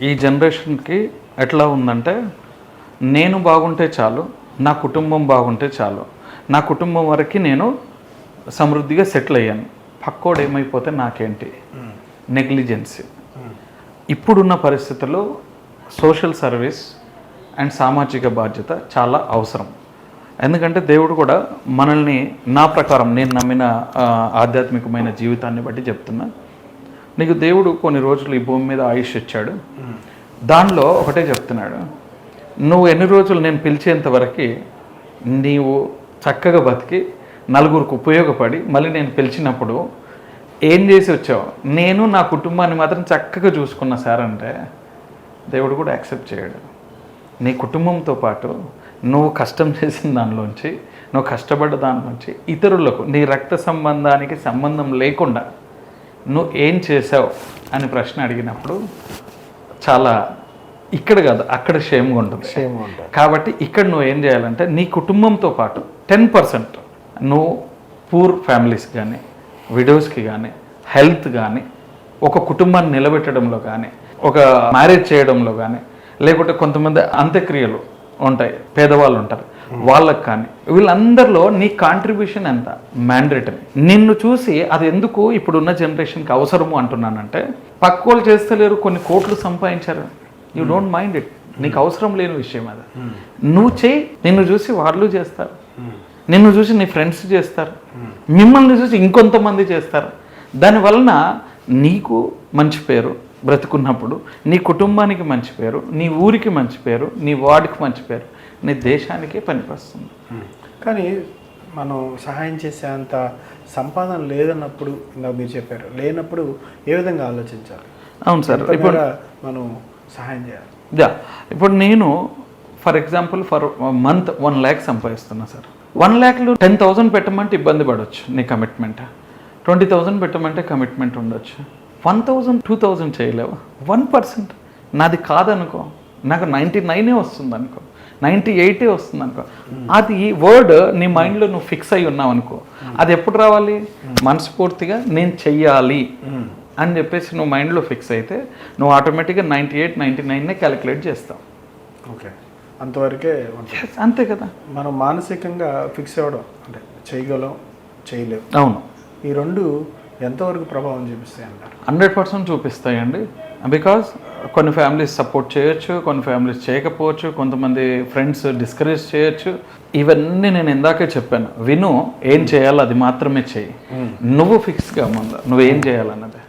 ఈ జనరేషన్కి ఎట్లా ఉందంటే నేను బాగుంటే చాలు, నా కుటుంబం బాగుంటే చాలు, నా కుటుంబం వరకు నేను సమృద్ధిగా సెటిల్ అయ్యాను, పక్కోడు ఏమైపోతే నాకేంటి, నెగ్లిజెన్సీ. ఇప్పుడున్న పరిస్థితుల్లో సోషల్ సర్వీస్ అండ్ సామాజిక బాధ్యత చాలా అవసరం. ఎందుకంటే దేవుడు కూడా మనల్ని, నా ప్రకారం నేను నమ్మిన ఆధ్యాత్మికమైన జీవితాన్ని బట్టి చెప్తున్నా, నీకు దేవుడు కొన్ని రోజులు ఈ భూమి మీద ఆయుష్ ఇచ్చాడు. దానిలో ఒకటే చెప్తున్నాడు, నువ్వు ఎన్ని రోజులు నేను పిలిచేంత వరకు నీవు చక్కగా బతికి నలుగురికి ఉపయోగపడి మళ్ళీ నేను పిలిచినప్పుడు ఏం చేసి వచ్చావు, నేను నా కుటుంబాన్ని మాత్రం చక్కగా చూసుకున్నా సార్ అంటే దేవుడు కూడా యాక్సెప్ట్ చేయడు. నీ కుటుంబంతో పాటు నువ్వు కష్టం చేసిన దానిలోంచి, నువ్వు కష్టపడ్డ దానిలోంచి ఇతరులకు, నీ రక్త సంబంధానికి సంబంధం లేకుండా నువ్వు ఏం చేసావు అని ప్రశ్న అడిగినప్పుడు చాలా, ఇక్కడ కాదు అక్కడ షేమ్గా ఉంటుంది. కాబట్టి ఇక్కడ నువ్వు ఏం చేయాలంటే నీ కుటుంబంతో పాటు 10% నువ్వు పూర్ ఫ్యామిలీస్ కానీ, విడోస్కి కానీ, హెల్త్ కానీ, ఒక కుటుంబాన్ని నిలబెట్టడంలో కానీ, ఒక మ్యారేజ్ చేయడంలో కానీ, లేకుంటే కొంతమంది అంత్యక్రియలు ఉంటాయి, పేదవాళ్ళు ఉంటారు, వాళ్ళకి కానీ, వీళ్ళందరిలో నీ కాంట్రిబ్యూషన్ ఎంత మ్యాండేటరీ. నిన్ను చూసి అది ఎందుకు ఇప్పుడున్న జనరేషన్కి అవసరము అంటున్నానంటే, పక్కోళ్ళు చేస్తలేరు, కొన్ని కోట్లు సంపాదించారు, యూ డోంట్ మైండ్ ఇట్, నీకు అవసరం లేని విషయం అది. నువ్వు చేయి, నిన్ను చూసి వాళ్ళు చేస్తారు, నిన్ను చూసి నీ ఫ్రెండ్స్ చేస్తారు, మిమ్మల్ని చూసి ఇంకొంతమంది చేస్తారు. దానివలన నీకు మంచి పేరు బ్రతుకున్నప్పుడు, నీ కుటుంబానికి మంచి పేరు, నీ ఊరికి మంచి పేరు, నీ వార్డుకి మంచి పేరు, నీ దేశానికే పనికొస్తుంది. కానీ మనం సహాయం చేసేంత సంపాదన లేదన్నప్పుడు, ఇంకా మీరు చెప్పారు, లేనప్పుడు ఏ విధంగా ఆలోచించాలి? అవును సార్, ఇప్పుడు మనం సహాయం చేయాలి. ఇప్పుడు నేను ఫర్ ఎగ్జాంపుల్ మంత్ 1 lakh సంపాదిస్తున్నా సార్. 1 lakhలో 10,000 పెట్టమంటే ఇబ్బంది పడవచ్చు, నీ కమిట్మెంట్ 20,000 పెట్టమంటే కమిట్మెంట్ ఉండొచ్చు. 1,000 2,000 చేయలేవు. 1% నాది కాదనుకో, నాకు 99 వస్తుంది అనుకో, 98 వస్తుంది అనుకో, అది వర్డ్ నీ మైండ్లో నువ్వు ఫిక్స్ అయి ఉన్నావు అనుకో, అది ఎప్పుడు రావాలి, మనస్ఫూర్తిగా నేను చెయ్యాలి అని చెప్పేసి నువ్వు మైండ్లో ఫిక్స్ అయితే నువ్వు ఆటోమేటిక్గా 98 99నే క్యాలిక్యులేట్ చేస్తావు. ఓకే, అంతవరకే అంతే కదా. మనం మానసికంగా ఫిక్స్ అవ్వడం అంటే చేయగలం, చేయలేవు. అవును, ఈ రెండు ఎంతవరకు ప్రభావం చూపిస్తాయి అంటారు? 100% చూపిస్తాయండి. బికాజ్ కొన్ని ఫ్యామిలీస్ సపోర్ట్ చేయొచ్చు, కొన్ని ఫ్యామిలీస్ చేయకపోవచ్చు, కొంతమంది ఫ్రెండ్స్ డిస్కరేజ్ చేయొచ్చు. ఇవన్నీ నేను ఇందాకే చెప్పాను, విను, ఏం చేయాలో అది మాత్రమే చెయ్యి, నువ్వు ఫిక్స్గా ముందు నువ్వు ఏం చేయాలన్నది.